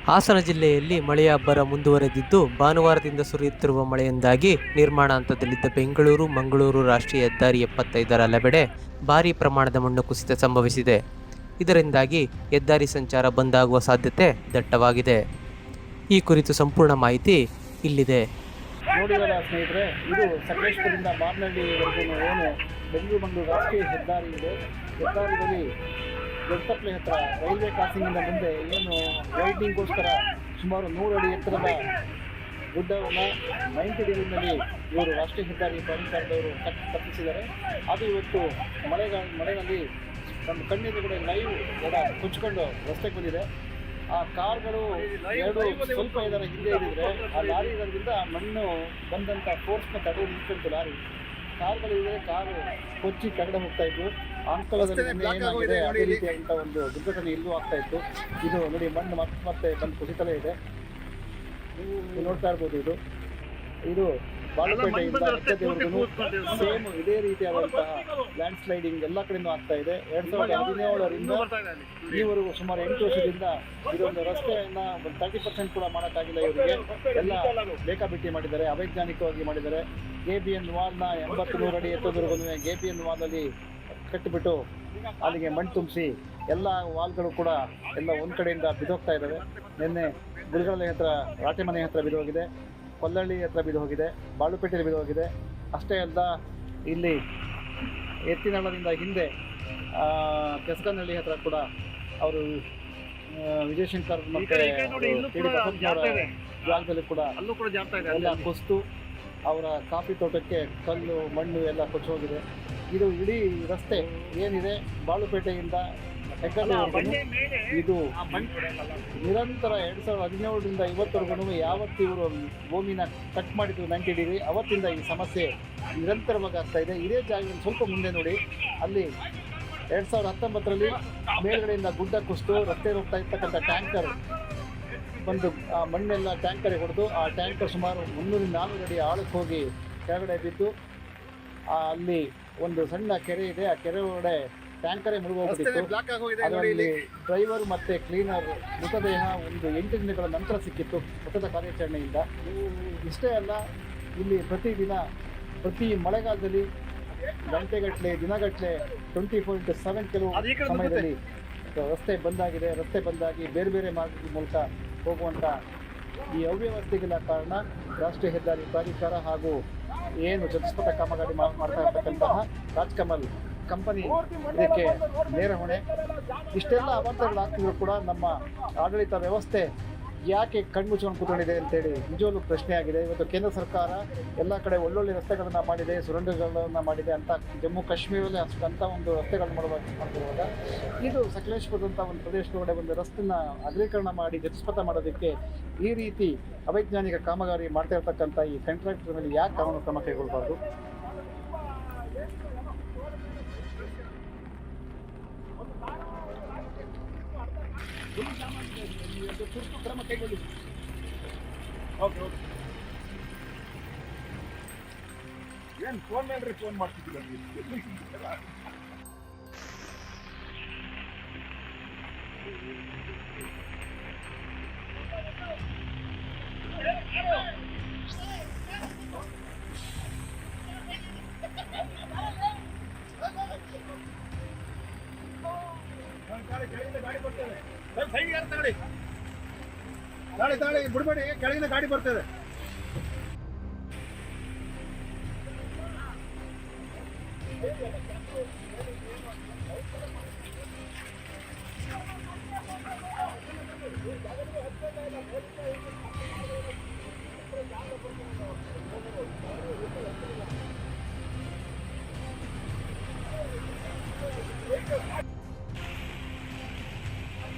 ಹಾಸನ ಜಿಲ್ಲೆಯಲ್ಲಿ ಮಳೆಯ ಅಬ್ಬರ ಮುಂದುವರೆದಿದ್ದು, ಭಾನುವಾರದಿಂದ ಸುರಿಯುತ್ತಿರುವ ಮಳೆಯಿಂದಾಗಿ ನಿರ್ಮಾಣ ಹಂತದಲ್ಲಿದ್ದ ಬೆಂಗಳೂರು-ಮಂಗಳೂರು ರಾಷ್ಟ್ರೀಯ ಹೆದ್ದಾರಿ 75ರ ಹಲವೆಡೆ ಭಾರೀ ಪ್ರಮಾಣದ ಮಣ್ಣು ಕುಸಿತ ಸಂಭವಿಸಿದೆ. ಇದರಿಂದಾಗಿ ಹೆದ್ದಾರಿ ಸಂಚಾರ ಬಂದ್ ಆಗುವ ಸಾಧ್ಯತೆ ದಟ್ಟವಾಗಿದೆ. ಈ ಕುರಿತು ಸಂಪೂರ್ಣ ಮಾಹಿತಿ ಇಲ್ಲಿದೆ. ನೋಡಿರಲ್ಲ ಸ್ನೇಹಿತರೆ, ಇದು ಸಕಲೇಶಪುರದಿಂದ ಮಾರ್ನಹಳ್ಳಿವರೆಗೂ ಏನು ಬೆಂಗಳೂರು-ಮಂಗಳೂರು ರಾಷ್ಟ್ರೀಯ ಹೆದ್ದಾರಿ ಇದೆ. ಹೆದ್ದಾರಿಯಲ್ಲಿ ದೊಡ್ಡಪಳ್ಳಿ ಹತ್ರ ರೈಲ್ವೆ ಕ್ರಾಸಿಂಗಿಂದ ಮುಂದೆ ಏನು ವೈಡ್ನಿಂಗ್ಗೋಸ್ಕರ ಸುಮಾರು 100 ಅಡಿ ಎತ್ತರದ ಗುಡ್ಡವನ್ನು 90 ಡಿಗ್ರಿನಲ್ಲಿ ಇವರು ರಾಷ್ಟ್ರೀಯ ಹೆದ್ದಾರಿ ಪ್ರಾಧಿಕಾರದವರು ತಪ್ಪಿಸಿದ್ದಾರೆ. ಅದು ಇವತ್ತು ಮಳೆಯಲ್ಲಿ ನಮ್ಮ ಕಣ್ಣೆದುರುಗಡೆ ಲೈವ್ ಕೊಚ್ಚಿಕೊಂಡು ರಸ್ತೆಗೆ ಬಂದಿದೆ. ಆ ಕಾರ್ಗಳು ಎರಡು ಸ್ವಲ್ಪ ಇದರ ಹಿಂದೆ ಇದ್ದಿದ್ರೆ ಆ ಲಾರಿ ಇರೋದ್ರಿಂದ ಮಣ್ಣು ಬಂದಂಥ ಫೋರ್ಸ್ನ ತಡೆದು ನಿಂತ್ಕೊಂತು ಲಾರಿ. ಕಾರ್ಗಳು ಇದ್ದರೆ ಕಾರು ಕೊಚ್ಚಿ ಕೆಳಗಡೆ ಹೋಗ್ತಾ ಇತ್ತು. ಅಂಕಲದಲ್ಲಿ ಏನಾಗಿದೆ ಅದೇ ರೀತಿಯಾದಂಥ ಒಂದು ದುರ್ಘಟನೆ ಇಲ್ಲೂ ಆಗ್ತಾ ಇತ್ತು. ಇದು ನೋಡಿ, ಮಣ್ಣು ಮತ್ತೆ ಬಂದು ಕುಸಿತಲೇ ಇದೆ. ನೀವು ನೋಡ್ತಾ ಇರ್ಬೋದು. ಇದು ಬಾಳುಪೇಟೆಯಿಂದ ಎಚ್ಚದೇವರೆಗೂ ಸೇಮ್ ಇದೇ ರೀತಿಯಾದಂತಹ ಲ್ಯಾಂಡ್ ಸ್ಲೈಡಿಂಗ್ ಎಲ್ಲ ಕಡೆಯೂ ಆಗ್ತಾ ಇದೆ. 2017ರಿಂದ ಈವರೆಗೂ ಸುಮಾರು 8 ವರ್ಷದಿಂದ ಇದೊಂದು ರಸ್ತೆಯನ್ನು 30% ಕೂಡ ಮಾಡೋಕ್ಕಾಗಿಲ್ಲ. ಇವರಿಗೆ ಎಲ್ಲ ಬೇಕಾಬಿಟ್ಟಿ ಮಾಡಿದ್ದಾರೆ, ಅವೈಜ್ಞಾನಿಕವಾಗಿ ಮಾಡಿದ್ದಾರೆ. KBN ವಾಲ್ನ 80-100 ಅಡಿ ಎತ್ತೋದ್ವರೆಗೂ KBN ವಾಲಲ್ಲಿ ಕಟ್ಟಿಬಿಟ್ಟು ಅಲ್ಲಿಗೆ ಮಣ್ಣು ತುಂಬಿಸಿ ಎಲ್ಲ ವಾಲ್ಗಳು ಕೂಡ ಎಲ್ಲ ಒಂದು ಕಡೆಯಿಂದ ಬಿದ್ದೋಗ್ತಾ ಇದ್ದಾವೆ. ನಿನ್ನೆ ಗುರುಗಳ ಹತ್ರ, ರಾಟೆಮನೆ ಹತ್ರ ಬಿದ್ದೋಗಿದೆ, ಕೊಲ್ಲಳ್ಳಿ ಹತ್ರ ಬಿದ್ದೋಗಿದೆ, ಬಾಳುಪೇಟೆಯಲ್ಲಿ ಬಿದ್ದೋಗಿದೆ. ಅಷ್ಟೇ ಅಲ್ಲ, ಇಲ್ಲಿ ಎತ್ತಿನಹಳ್ಳದಿಂದ ಹಿಂದೆ ಕೆಸಗನಹಳ್ಳಿ ಹತ್ರ ಕೂಡ ಅವರು ವಿಜಯಶಂಕರ್ ಮತ್ತು ಜಾಗದಲ್ಲಿ ಕೂಡ ಎಲ್ಲ ಕುಸಿತು ಅವರ ಕಾಫಿ ತೋಟಕ್ಕೆ ಕಲ್ಲು ಮಣ್ಣು ಎಲ್ಲ ಕೊಚ್ಚೋಗಿದೆ. ಇದು ಇಡೀ ರಸ್ತೆ ಏನಿದೆ ಬಾಳುಪೇಟೆಯಿಂದ ಹೆಗ್ಗಡೆವರೆಗೂ ಇದು ನಿರಂತರ 2017ರಿಂದ ಇವತ್ತವರೆಗೂ ಯಾವತ್ತು ಇವರು ಭೂಮಿನ ಕಟ್ ಮಾಡಿದ್ರು 90 ಡಿಗ್ರಿ, ಅವತ್ತಿಂದ ಈ ಸಮಸ್ಯೆ ನಿರಂತರವಾಗಿ ಆಗ್ತಾ ಇದೆ. ಇದೇ ಜಾಗದಲ್ಲಿ ಸ್ವಲ್ಪ ಮುಂದೆ ನೋಡಿ, ಅಲ್ಲಿ 2019ರಲ್ಲಿ ಮೇಲ್ಗಡೆಯಿಂದ ಗುಡ್ಡ ಕುಸಿದು ರಸ್ತೆ ಹೋಗ್ತಾ ಇರ್ತಕ್ಕಂಥ ಟ್ಯಾಂಕರ್ ಬಂದು ಆ ಮಣ್ಣೆಲ್ಲ ಟ್ಯಾಂಕರಿಗೆ ಹೊಡೆದು ಆ ಟ್ಯಾಂಕರ್ ಸುಮಾರು 300-400 ಅಡಿ ಆಳಕ್ಕೆ ಹೋಗಿ ಕೆಳಗಡೆ ಬಿದ್ದು ಅಲ್ಲಿ ಒಂದು ಸಣ್ಣ ಕೆರೆ ಇದೆ. ಆ ಕೆರೆ ಒಳಗಡೆ ಟ್ಯಾಂಕರೇ ಮುಳುಗೋಗ್ಬಿಟ್ಟಿತ್ತು. ಅದರಲ್ಲಿ ಡ್ರೈವರ್ ಮತ್ತು ಕ್ಲೀನರ್ ಮೃತದೇಹ ಒಂದು 8 ದಿನಗಳ ನಂತರ ಸಿಕ್ಕಿತ್ತು ಮೃತದ ಕಾರ್ಯಾಚರಣೆಯಿಂದ. ಇಷ್ಟೇ ಅಲ್ಲ, ಇಲ್ಲಿ ಪ್ರತಿ ಮಳೆಗಾಲದಲ್ಲಿ ಗಂಟೆಗಟ್ಟಲೆ ದಿನಗಟ್ಟಲೆ 24/7 ಕೆಲವು ಸಮಯದಲ್ಲಿ ರಸ್ತೆ ಬಂದಾಗಿದೆ. ರಸ್ತೆ ಬಂದಾಗಿ ಬೇರೆ ಬೇರೆ ಮಾರ್ಗದ ಮೂಲಕ ಹೋಗುವಂಥ ಈ ಅವ್ಯವಸ್ಥೆಗಳ ಕಾರಣ ರಾಷ್ಟ್ರೀಯ ಹೆದ್ದಾರಿ ಪ್ರಾಧಿಕಾರ ಹಾಗೂ ಏನು ಚತುಷ್ಪಥ ಕಾಮಗಾರಿ ಮಾಡ್ತಾ ಇರ್ತಕ್ಕಂತಹ ರಾಜ್ಕಮಲ್ ಕಂಪನಿ ಇದಕ್ಕೆ ನೇರ ಹೊಣೆ. ಇಷ್ಟೆಲ್ಲ ಅವಾಂತರಗಳಾಗ್ತಿದ್ರು ಕೂಡ ನಮ್ಮ ಆಡಳಿತ ವ್ಯವಸ್ಥೆ ಯಾಕೆ ಕಣ್ಮುಚ್ಕೊಂಡು ಕೂತ್ಕೊಂಡಿದೆ ಅಂತೇಳಿ ನಿಜವಾಗ್ಲೂ ಪ್ರಶ್ನೆ ಆಗಿದೆ. ಇವತ್ತು ಕೇಂದ್ರ ಸರ್ಕಾರ ಎಲ್ಲ ಕಡೆ ಒಳ್ಳೊಳ್ಳೆ ರಸ್ತೆಗಳನ್ನು ಮಾಡಿದೆ, ಸುರಂಗಗಳನ್ನು ಮಾಡಿದೆ ಅಂತ ಜಮ್ಮು ಕಾಶ್ಮೀರದಲ್ಲಿ ಅಂಥ ಒಂದು ರಸ್ತೆಗಳನ್ನು ಮಾಡ್ತಿರುವಾಗ ಇದು ಸಕಲೇಶಪುರದಂಥ ಒಂದು ಪ್ರದೇಶದೊಳಗಡೆ ಒಂದು ರಸ್ತೆನ ಅಗಲೀಕರಣ ಮಾಡಿ ಚತುಷ್ಪಥ ಮಾಡೋದಕ್ಕೆ ಈ ರೀತಿ ಅವೈಜ್ಞಾನಿಕ ಕಾಮಗಾರಿ ಮಾಡ್ತಾ ಇರ್ತಕ್ಕಂಥ ಈ ಕಾಂಟ್ರಾಕ್ಟರ್ ಮೇಲೆ ಯಾಕೆ ಕಾನೂನು ಕ್ರಮ ಕೈಗೊಳ್ಳಬಾರ್ದು? ಕ್ರಮ ಕೈಗೊಳ್ಳಿ. ಓಕೆ, ಏನು ಫೋನ್ ಮಾಡ್ರಿ, ಫೋನ್ ಮಾಡ್ತಿದ್ದಿಲ್ಲ. ಗಾಡಿ ಬರ್ತದೆ, ತಾಳಿ ಬಿಡಬೇಡಿ, ಕೆಳಗಿನ ಗಾಡಿ ಬರ್ತದೆ.